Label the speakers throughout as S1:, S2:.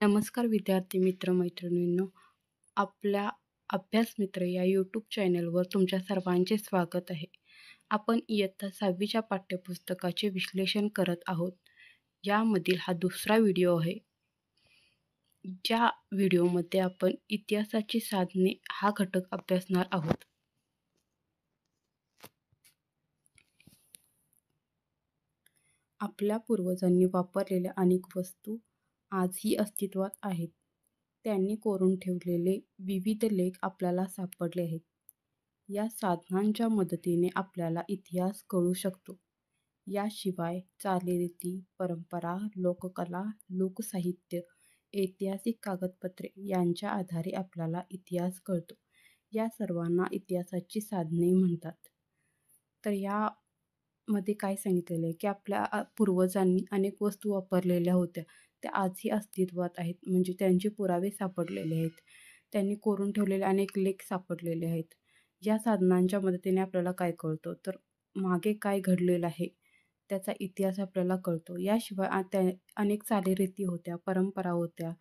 S1: नमस्कार विद्यार्थी मित्र मैत्रिणींनो, आपल्या अभ्यास मित्र या यूट्यूब चॅनलवर तुमच्या सर्वांचे स्वागत आहे. आपण इयत्ता 6वीच्या पाठ्यपुस्तकाचे विश्लेषण करत आहोत. यामधील हा दुसरा व्हिडिओ आहे. ज्या व्हिडिओमध्ये आपण इतिहासाची साधने हा घटक अभ्यासणार आहोत. आपल्या पूर्वजांनी वापरलेल्या अनेक वस्तू आजही अस्तित्वात आहेत. त्यांनी कोरून ठेवलेले विविध लेख आपल्याला सापडले आहेत. या साधनांच्या मदतीने आपल्याला इतिहास कळू शकतो. याशिवाय चालीरीती, परंपरा, लोककला, लोकसाहित्य, ऐतिहासिक कागदपत्रे यांच्या आधारे आपल्याला इतिहास कळतो. या सर्वांना इतिहासाची साधने म्हणतात. तर यामध्ये काय सांगितलेलं आहे की आपल्या पूर्वजांनी अनेक वस्तू वापरलेल्या होत्या. त्या आजही अस्तित्वात आहेत, म्हणजे त्यांचे पुरावे सापडलेले आहेत. त्यांनी कोरून ठेवलेले अनेक लेख सापडलेले आहेत. या साधनांच्या मदतीने आपल्याला काय कळतं, तर मागे काय घडलेलं आहे त्याचा इतिहास आपल्याला कळतो. याशिवाय त्या अनेक चालीरीती होत्या, परंपरा होत्या,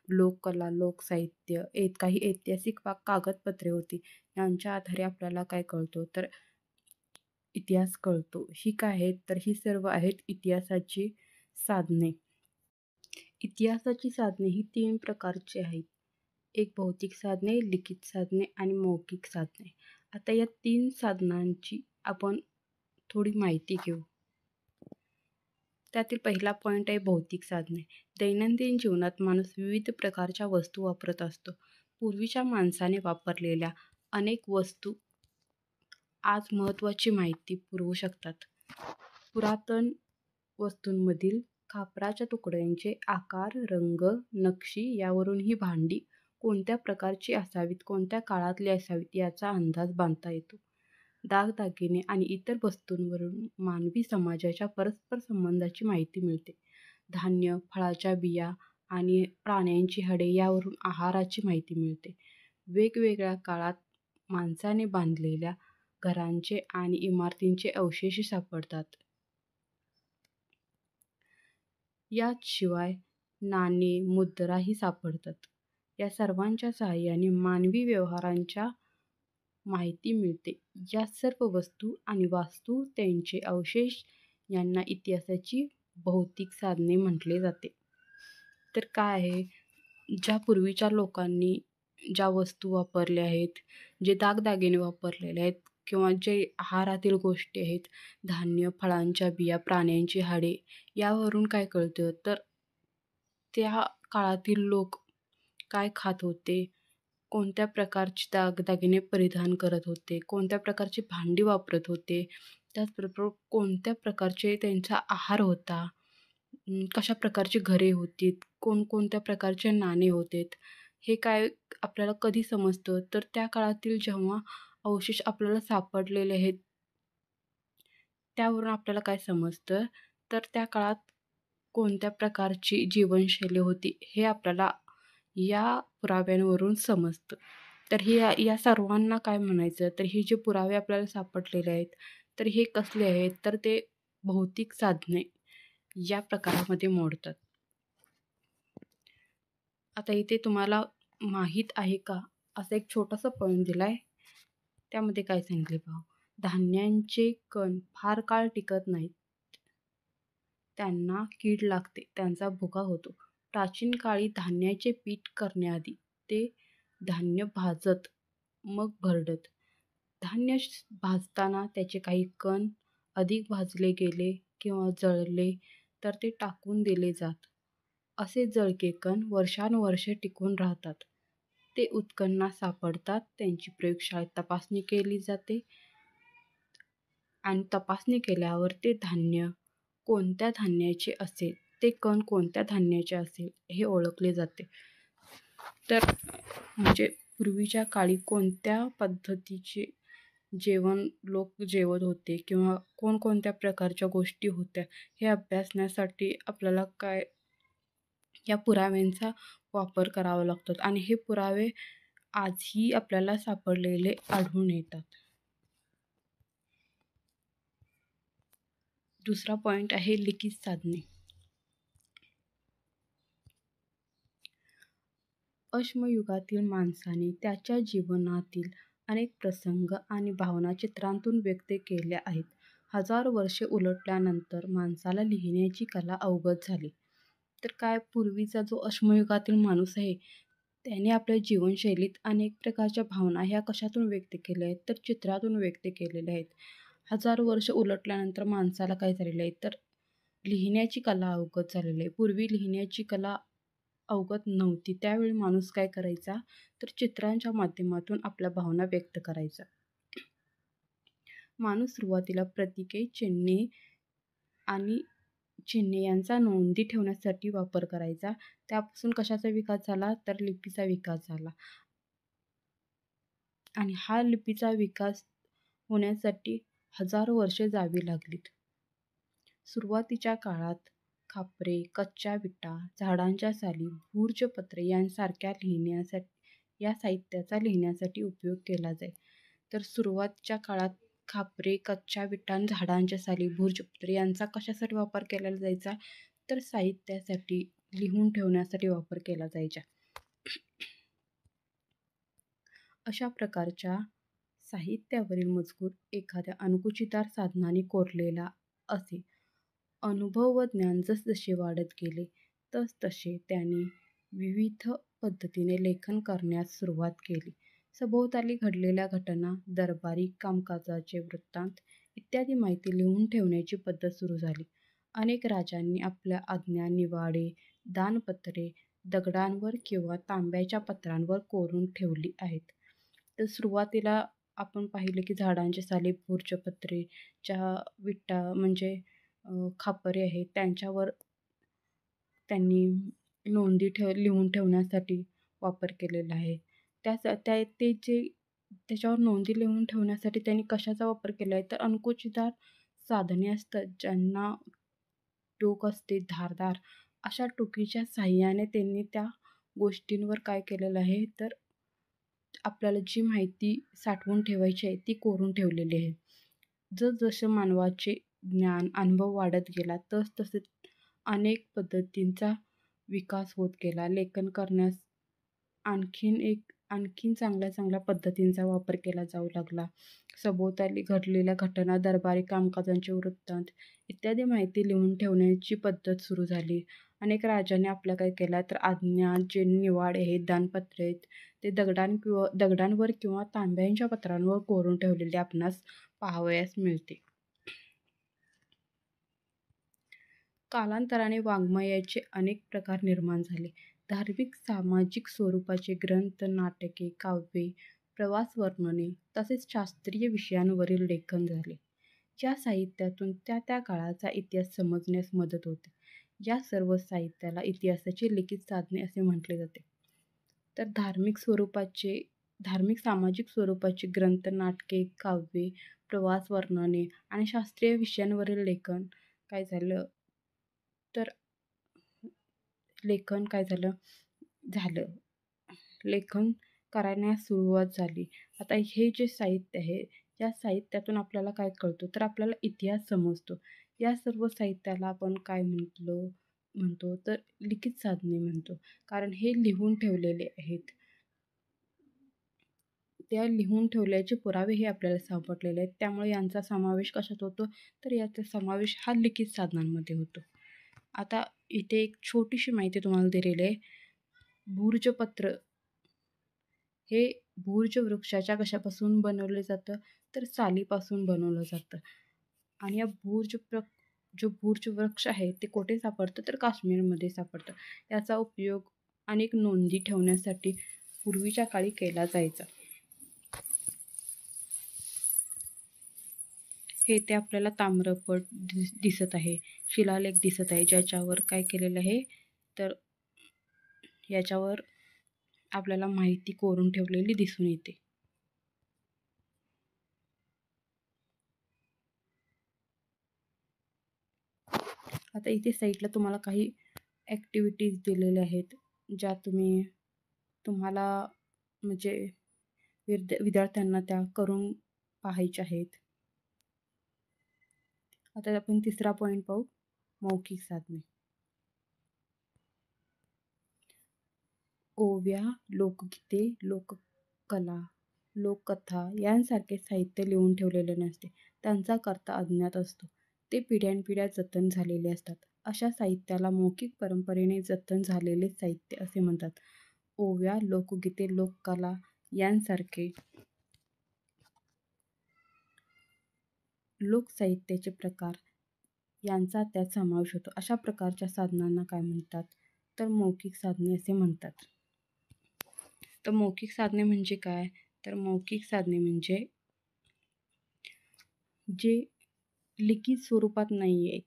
S1: लोककला, लोकसाहित्य, काही ऐतिहासिक कागदपत्रे होती. यांच्या आधारे आपल्याला काय कळतो, तर इतिहास कळतो. ही काय आहेत, तर ही सर्व आहेत इतिहासाची साधने. इतिहासाची साधने ही 3 प्रकारची आहेत. एक भौतिक साधने, लिखित साधने आणि मौखिक साधने. आता या 3 साधनांची आपण थोडी माहिती घेऊ. त्यातील पहिला पॉईंट आहे भौतिक साधने. दैनंदिन जीवनात माणूस विविध प्रकारच्या वस्तू वापरत असतो. पूर्वीच्या माणसाने वापरलेल्या अनेक वस्तू आज महत्त्वाची माहिती पुरवू शकतात. पुरातन वस्तूंमधील खापराच्या तुकड्यांचे आकार, रंग, नक्षी यावरून ही भांडी कोणत्या प्रकारची असावीत, कोणत्या काळातली असावीत याचा अंदाज बांधता येतो. दागदागिने आणि इतर वस्तूंवरून मानवी समाजाच्या परस्पर संबंधाची माहिती मिळते. धान्य, फळाच्या बिया आणि प्राण्यांची हाडे यावरून आहाराची माहिती मिळते. वेगवेगळ्या काळात माणसाने बांधलेल्या घरांचे आणि इमारतींचे अवशेष सापडतात. याशिवाय नाणे, मुद्राही सापडतात. या सर्वांच्या सहाय्याने मानवी व्यवहारांच्या माहिती मिळते. या सर्व वस्तू आणि वास्तू, त्यांचे अवशेष यांना इतिहासाची भौतिक साधने म्हटले जाते. तर काय आहे, ज्या पूर्वीच्या लोकांनी ज्या वस्तू वापरल्या आहेत, जे दागदागिने वापरलेले आहेत किंवा जे आहारातील गोष्टी आहेत, धान्य, फळांच्या बिया, प्राण्यांची हाडे यावरून काय कळतं, तर त्या काळातील लोक काय खात होते, कोणत्या प्रकारचे दागदागिने परिधान करत होते, कोणत्या प्रकारची भांडी वापरत होते, त्याचबरोबर कोणत्या प्रकारचे त्यांचा आहार होता, कशा प्रकारची घरे होती, कोणकोणत्या प्रकारचे नाणे होते. हे काय आपल्याला कधी समजतं, तर त्या काळातील जेव्हा अवशेष आपल्याला सापडलेले आहेत त्यावरून आपल्याला काय समजतं, तर त्या काळात कोणत्या प्रकारची जीवनशैली होती हे आपल्याला या पुराव्यांवरून समजतं. तर या सर्वांना काय म्हणायचं, तर हे जे पुरावे आपल्याला सापडलेले आहेत, तर हे कसले आहेत, तर ते भौतिक साधने या प्रकारामध्ये मोडतात. आता इथे तुम्हाला माहीत आहे का, असं एक छोटासा पॉईंट दिलाय. त्यामध्ये काय सांगितले पहा, धान्यांचे कण फार काळ टिकत नाहीत. त्यांना कीड लागते, त्यांचा भुगा होतो. प्राचीन काळी धान्याचे पीठ करण्याआधी ते धान्य भाजत मग भरडत. धान्य भाजताना त्याचे काही कण अधिक भाजले गेले किंवा जळले तर ते टाकून दिले जात. असे जळके कण वर्षानुवर्षे टिकून राहतात. ते उत्खननात सापडतात, त्यांची प्रयोगशाळेत तपासणी केली जाते आणि तपासणी केल्यावर ते धान्य कोणत्या धान्याचे असेल, ते कण कोणत्या धान्याचे असेल हे ओळखले जाते. तर म्हणजे पूर्वीच्या काळी कोणत्या पद्धतीचे जेवण लोक जेवत होते किंवा कोणकोणत्या प्रकारच्या गोष्टी होत्या हे अभ्यासण्यासाठी आपल्याला काय या पुराव्यांचा वापर करावा लागतो आणि हे पुरावे आजही आपल्याला सापडलेले आढळून येतात. दुसरा पॉईंट आहे लिखित साधने. अश्मयुगातील माणसाने त्याच्या जीवनातील अनेक प्रसंग आणि भावना चित्रांतून व्यक्त केल्या आहेत. हजारो वर्षे उलटल्यानंतर माणसाला लिहिण्याची कला अवगत झाली. तर काय पूर्वीचा जो अश्मयुगातील माणूस आहे, त्याने आपल्या जीवनशैलीत अनेक प्रकारच्या भावना ह्या कशातून व्यक्त केल्या आहेत, तर चित्रातून व्यक्त केलेल्या आहेत. हजारो वर्ष उलटल्यानंतर माणसाला काय झालेलं आहे, तर लिहिण्याची कला अवगत झालेली आहे. पूर्वी लिहिण्याची कला अवगत नव्हती. त्यावेळी माणूस काय करायचा, तर चित्रांच्या माध्यमातून आपल्या भावना व्यक्त करायचा. माणूस सुरुवातीला प्रतीके, चिन्हे आणि चिन्हे यांचा नोंदी ठेवण्यासाठी वापर करायचा. त्यापासून कशाचा विकास झाला, तर लिपीचा विकास झाला. आणि हा लिपीचा विकास होण्यासाठी हजारो वर्षे जावी लागलीत. सुरुवातीच्या काळात खापरे, कच्च्या विटा, झाडांच्या साली, भूर्जपत्रे यांसारख्या या साहित्याचा लिहिण्यासाठी उपयोग केला जाई. तर सुरुवातीच्या काळात खापरे, कच्च्या विटा, झाडांच्या साली, भूर्जपत्रे यांचा कशासाठी वापर केला जायचा, तर साहित्यासाठी, लिहून ठेवण्यासाठी वापर केला जायचा. अशा प्रकारच्या साहित्यावरील मजकूर एखाद्या अणकुचीदार साधनाने कोरलेला असे. अनुभव व ज्ञान जसजसे वाढत गेले तसतसे त्याने विविध पद्धतीने लेखन करण्यास सुरुवात केली. सभोवताली घडलेल्या घटना, दरबारी कामकाजाचे वृत्तांत इत्यादी माहिती लिहून ठेवण्याची पद्धत सुरू झाली. अनेक राजांनी आपल्या आज्ञा, निवाडे, दानपत्रे दगडांवर किंवा तांब्याच्या पत्रांवर कोरून ठेवली आहेत. तर सुरुवातीला आपण पाहिलं की झाडांचे साली, भूर्जपत्रेच्या विटा म्हणजे खापरे आहेत, त्यांच्यावर त्यांनी लिहून ठेवण्यासाठी वापर केलेला आहे. त्याच्यावर नोंदी लिहून ठेवण्यासाठी त्यांनी कशाचा वापर केला आहे, तर अणकुचीदार साधने असतात, ज्यांना टोक असते धारदार, अशा टोकीच्या साहाय्याने त्यांनी त्या गोष्टींवर काय केलेलं आहे, तर आपल्याला जी माहिती साठवून ठेवायची आहे ती कोरून ठेवलेली आहे. जसजसे मानवाचे ज्ञान, अनुभव वाढत गेला तसतसे अनेक पद्धतींचा विकास होत गेला. लेखन करण्यास आणखीन चांगल्या पद्धतींचा वापर केला जाऊ लागला. सभोवताली घडलेल्या घटना, दरबारी कामकाजांचे वृत्तांत इत्यादी माहिती लिहून ठेवण्याची पद्धत सुरू झाली. अनेक राजांनी आपल्या काय केला, तर आज्ञा, जे निवाडे आहेत, दानपत्रे आहेत, ते दगडांवर किंवा तांब्याच्या पत्रांवर कोरून ठेवलेले आपणास पाहावयास मिळते. कालांतराने वाङ्मयाचे अनेक प्रकार निर्माण झाले. धार्मिक, सामाजिक स्वरूपाचे ग्रंथ, नाटके, काव्ये, प्रवास वर्णने तसेच शास्त्रीय विषयांवरील लेखन झाले. या साहित्यातून त्या त्या काळाचा इतिहास समजण्यास मदत होते. या सर्व साहित्याला इतिहासाची लिखित साधने असे म्हटले जाते. तर धार्मिक सामाजिक स्वरूपाचे ग्रंथ, नाटके, काव्ये, प्रवास वर्णने आणि शास्त्रीय विषयांवरील लेखन काय झालं, तर लेखन काय झालं लेखन करण्यास सुरुवात झाली. आता हे जे साहित्य आहे, या साहित्यातून आपल्याला काय कळतं, तर आपल्याला इतिहास समजतो. या सर्व साहित्याला आपण काय म्हणतो, तर लिखित साधने म्हणतो. कारण हे लिहून ठेवलेले आहेत. त्या लिहून ठेवल्याचे पुरावे हे आपल्याला सापडलेले आहेत. त्यामुळे यांचा समावेश कशात होतो, तर याचा समावेश हा लिखित साधनांमध्ये होतो. आता इथे एक छोटीशी माहिती तुम्हाला दिलेली आहे. भूर्जपत्र हे भूर्ज वृक्षाच्या कशापासून बनवलं जातं, तर सालीपासून बनवलं जातं. आणि या जो भूर्ज वृक्ष आहे ते कुठे सापडतं, तर काश्मीरमध्ये सापडतं. याचा उपयोग अनेक नोंदी ठेवण्यासाठी पूर्वीच्या काळी केला जायचा. हे ते आपल्याला ताम्रपट दिसत आहे, शिलालेख दिसत आहे, ज्याच्यावर काय केलेलं आहे, तर याच्यावर आपल्याला माहिती कोरून ठेवलेली दिसून येते. आता इथे साईडला तुम्हाला काही ॲक्टिव्हिटीज दिलेल्या आहेत, ज्या तुम्हाला म्हणजे विद्यार्थ्यांना त्या करून पाहायच्या आहेत. आता आपण तिसरा पॉईंट पाहू, मौखिक साधने. ओव्या, लोकगीते, लोककला, लोककथा यांसारखे साहित्य लिहून ठेवलेले नसते. त्यांचा कर्ता अज्ञात असतो. ते पिढ्यानपिढ्या जतन झालेले असतात. अशा साहित्याला मौखिक परंपरेने जतन झालेले साहित्य असे म्हणतात. ओव्या, लोकगीते, लोककला यांसारखे लोकसाहित्याचे प्रकार यांचा त्यात समावेश होतो. अशा प्रकारच्या साधनांना काय म्हणतात? तर मौखिक साधने असे म्हणतात. तर मौखिक साधने म्हणजे काय? तर मौखिक साधने म्हणजे जे लिखित स्वरूपात नाही आहेत,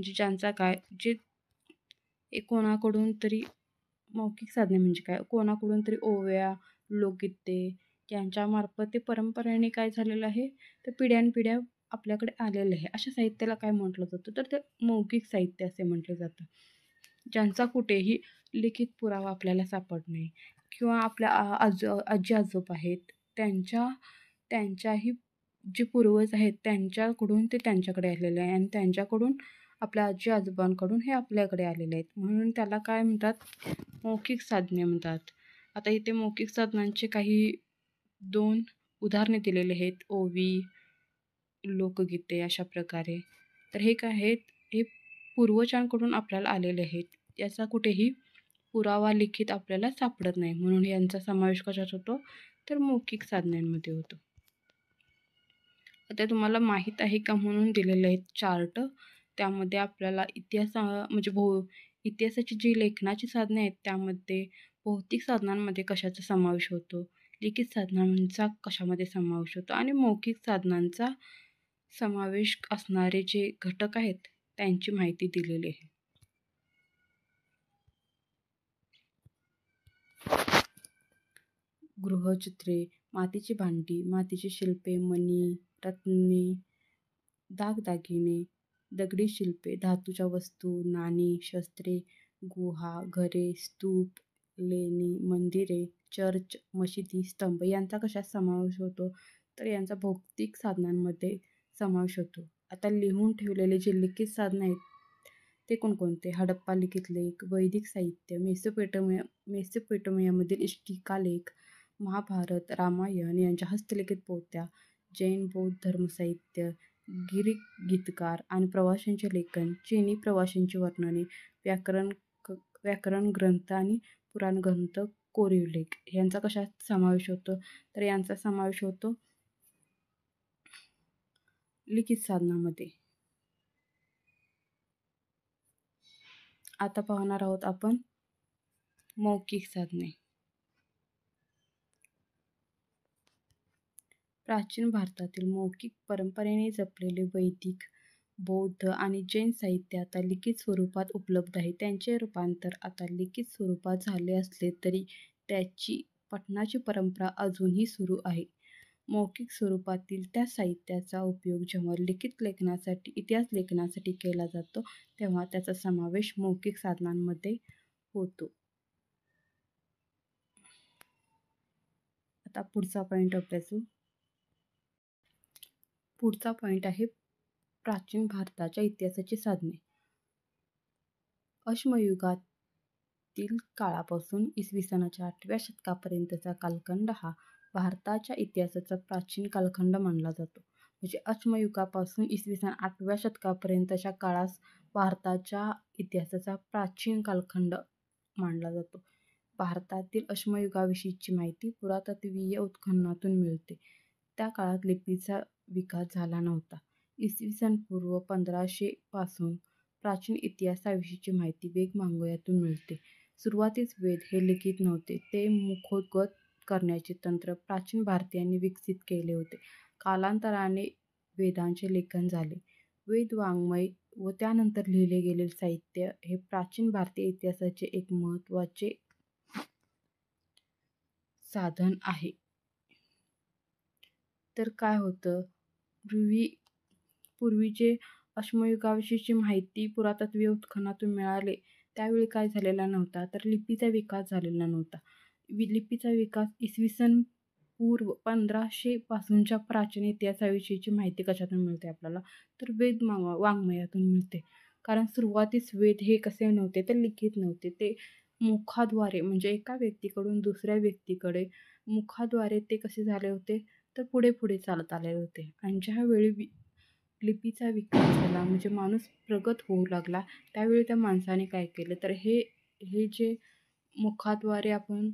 S1: ज्यांचा काय जे कोणाकडून तरी मौखिक साधने म्हणजे काय? कोणाकडून तरी ओव्या, लोकगीते यांच्यामार्फत ते परंपरेने काय झालेलं आहे, तर पिढ्यानपिढ्या आपल्याकडे आलेलं आहे. अशा साहित्याला काय म्हटलं जातं? तर ते मौखिक साहित्य असे म्हटलं जातं. ज्यांचा कुठेही लिखित पुरावा आपल्याला सापडत नाही किंवा आपल्या आजी आजोबा आहेत त्यांच्याही जे पूर्वज आहेत त्यांच्याकडून ते त्यांच्याकडे आलेले आहे आणि त्यांच्याकडून आपल्या आजी आजोबांकडून हे आपल्याकडे आलेले आहेत. म्हणून त्याला काय म्हणतात? मौखिक साधने म्हणतात. आता इथे मौखिक साधनांचे काही 2 उदाहरणे दिलेले आहेत. ओवी, लोकगीते अशा प्रकारे. तर हे काय आहेत? हे पूर्वजांकडून आपल्याला आलेले आहेत. याचा कुठेही पुरावा लिखित आपल्याला सापडत नाही. म्हणून यांचा समावेश कशात होतो? तर मौखिक साधनांमध्ये होतो. आता तुम्हाला माहीत आहे का म्हणून दिलेले आहेत चार्ट. त्यामध्ये आपल्याला इतिहासाची जी लेखनाची साधने आहेत त्यामध्ये भौतिक साधनांमध्ये कशाचा समावेश होतो, लिखित साधनांचा कशामध्ये समावेश होतो आणि मौखिक साधनांचा समावेश असणारे जे घटक आहेत त्यांची माहिती दिलेली आहे. गृहचित्रे, मातीची भांडी, मातीची शिल्पे, मणी, रत्ने, दागदागिने, दगडी शिल्पे, धातूच्या वस्तू, नाणी, शस्त्रे, गुहा, घरे, स्तूप, लेणी, मंदिरे, चर्च, मशिदी, स्तंभ यांचा कशात समावेश होतो? तर यांचा भौतिक साधनांमध्ये समावेश होतो. आता लिहून ठेवलेले जे लिखित साधनं आहेत ते कोणकोणते? हडप्पा लिखित लेख, वैदिक साहित्य, मेसोपोटेमियामधील शिलालेख, महाभारत, रामायण यांच्या हस्तलिखित पोथ्या, जैन बौद्ध धर्मसाहित्य, ग्रीक गीतकार आणि प्रवाशांचे लेखन, चीनी प्रवाशांची वर्णने, व्याकरण ग्रंथ आणि पुराण ग्रंथ, कोरीव लेख यांचा कशात समावेश होतो? तर यांचा समावेश होतो लिखित साधनामध्ये. आता पाहणार आहोत आपण मौखिक साधने. प्राचीन भारतातील मौखिक परंपरेने जपलेले वैदिक, बौद्ध आणि जैन साहित्य आता लिखित स्वरूपात उपलब्ध आहे. त्यांचे रूपांतर आता लिखित स्वरूपात झाले असले तरी त्याची पठणाची परंपरा अजूनही सुरू आहे. मौखिक स्वरूपातील त्या साहित्याचा उपयोग जेव्हा लिखित लेखनासाठी, इतिहास लेखनासाठी केला जातो तेव्हा त्याचा समावेश मौखिक साधनांमध्ये होतो. आता पुढचा पॉईंट अभ्यासू. पुढचा पॉईंट आहे प्राचीन भारताच्या इतिहासाची साधने. अश्मयुगातील काळापासून इसवी सनाच्या 8व्या शतकापर्यंतचा कालखंड हा भारताच्या इतिहासाचा प्राचीन कालखंड मानला जातो. म्हणजे अश्मयुगापासून इसवी सन 8व्या शतकापर्यंतच्या काळास भारताच्या इतिहासाचा प्राचीन कालखंड मानला जातो. भारतातील अश्मयुगाविषयीची माहिती पुरातत्त्वीय उत्खननातून मिळते. त्या काळात लिपीचा विकास झाला नव्हता. इसवी सन पूर्व 1500 पासून प्राचीन इतिहासाविषयीची माहिती वेदमांगोयातून मिळते. सुरुवातीस वेद हे लिखित नव्हते. ते मुखोद्गत करण्याचे तंत्र प्राचीन भारतीयांनी विकसित केले होते. कालांतराने वेदांचे लेखन झाले. वेद वाङ्मय व त्यानंतर लिहिले गेलेले साहित्य हे प्राचीन भारतीय इतिहासाचे एक महत्त्वाचे साधन आहे. तर काय होतं, पूर्वीचे अश्मयुगाविषयीची माहिती पुरातत्त्वीय उत्खननातून मिळाले त्यावेळी काय झालेला नव्हता, तर लिपीचा विकास झालेला नव्हता. लिपीचा विकास इसवी सन पूर्व 1500 पासूनच्या प्राचीन इतिहासाविषयीची माहिती कशातून मिळते आपल्याला, तर वाङ्मयातून मिळते. कारण सुरुवातीस वेद हे कसे नव्हते तर लिखित नव्हते. ते मुखाद्वारे म्हणजे एका व्यक्तीकडून दुसऱ्या व्यक्तीकडे मुखाद्वारे ते कसे झाले होते तर पुढे चालत आलेले होते. आणि ज्यावेळी लिपीचा विकास झाला म्हणजे माणूस प्रगत होऊ लागला, त्यावेळी त्या माणसाने काय केलं तर हे हे जे मुखाद्वारे आपण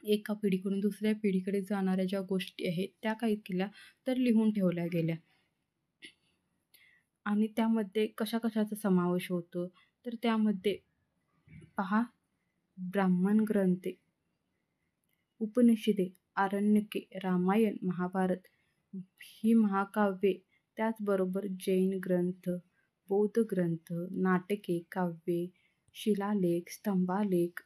S1: एका पिढीकडून दुसऱ्या पिढीकडे जाणाऱ्या ज्या गोष्टी आहेत त्या काय केल्या तर लिहून ठेवल्या गेल्या. आणि त्यामध्ये कशा-कशाचा समावेश होतो तर त्यामध्ये पहा, ब्राह्मण ग्रंथे, उपनिषदे, आरण्यके, रामायण, महाभारत ही महाकाव्ये, त्याचबरोबर जैन ग्रंथ, बौद्ध ग्रंथ, नाटके, काव्ये, शिलालेख, स्तंभालेख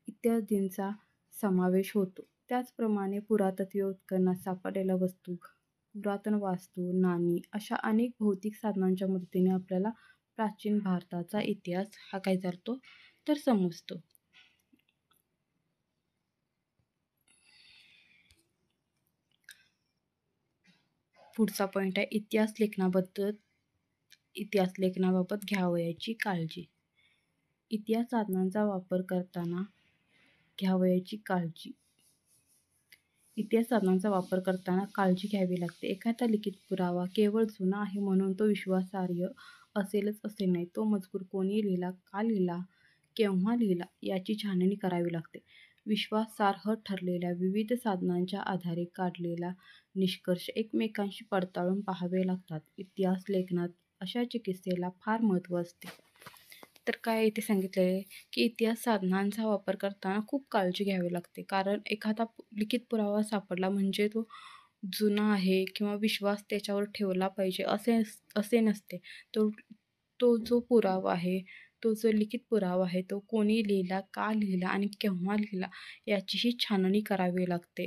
S1: इत्यादींचा समावेश होतो. त्याचप्रमाणे पुरातत्त्वीय उत्खननात सापडलेल्या वस्तू, पुरातन वास्तू, नाणी अशा अनेक भौतिक साधनांच्या मदतीने आपल्याला प्राचीन भारताचा इतिहास हा काय चालतो तर समजतो. पुढचा पॉईंट आहे इतिहास लेखनाबाबत घ्यावयाची काळजी. इतिहास साधनांचा वापर करताना घ्यावयाची काळजी. इतिहास साधनांचा वापर करताना काळजी घ्यावी लागते. एखादा लिखित पुरावा केवळ जुना आहे म्हणून तो विश्वासार्ह असेलच असे नाही. तो मजकूर कोणी लिहिला, का लिहिला, केव्हा लिहिला याची छाननी करावी लागते. विश्वासार्ह ठरलेल्या विविध साधनांच्या आधारे काढलेला निष्कर्ष एकमेकांशी पडताळून पाहावे लागतात. इतिहास लेखनात अशा चिकित्सेला फार महत्त्व असते. तर काय इथे सांगितलेलं आहे की इतिहास साधनांचा वापर करताना खूप काळजी घ्यावी लागते. कारण एखादा लिखित पुरावा सापडला म्हणजे तो जुना आहे किंवा विश्वास त्याच्यावर ठेवला पाहिजे असे नसते. तो तो जो पुरावा आहे, तो जो लिखित पुरावा आहे तो कोणी लिहिला, का लिहिला आणि केव्हा लिहिला याचीही छाननी करावी लागते.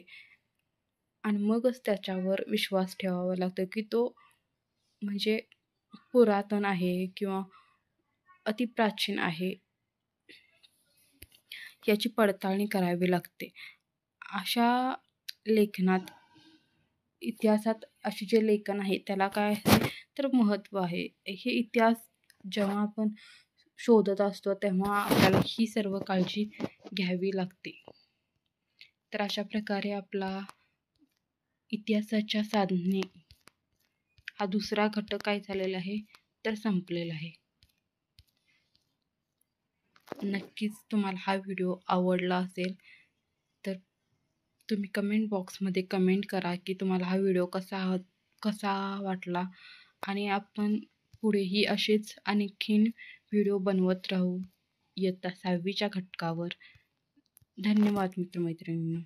S1: आणि मगच त्याच्यावर विश्वास ठेवावा लागतो की तो म्हणजे पुरातन आहे किंवा अतिप्राचीन आहे याची पडताळणी करावी लागते. अशा लेखनात इतिहासात असे जे लेखन आहे त्याला काय आहे तर महत्त्व आहे. हे इतिहास जेव्हा आपण शोधत असतो तेव्हा आपल्याला ही सर्व काळजी घ्यावी लागते. तर अशा प्रकारे आपला इतिहासाच्या साधने हा दुसरा घटक काय झालेला आहे तर संपलेला आहे. नक्कीच तुम्हाला हा व्हिडिओ आवडला असेल तर तुम्ही कमेंट बॉक्समध्ये कमेंट करा की तुम्हाला हा व्हिडिओ कसा वाटला. आणि आपण पुढेही असेच आणखीन व्हिडिओ बनवत राहू इयत्ता 6वीच्या घटकावर. धन्यवाद मित्रमैत्रिणींनो.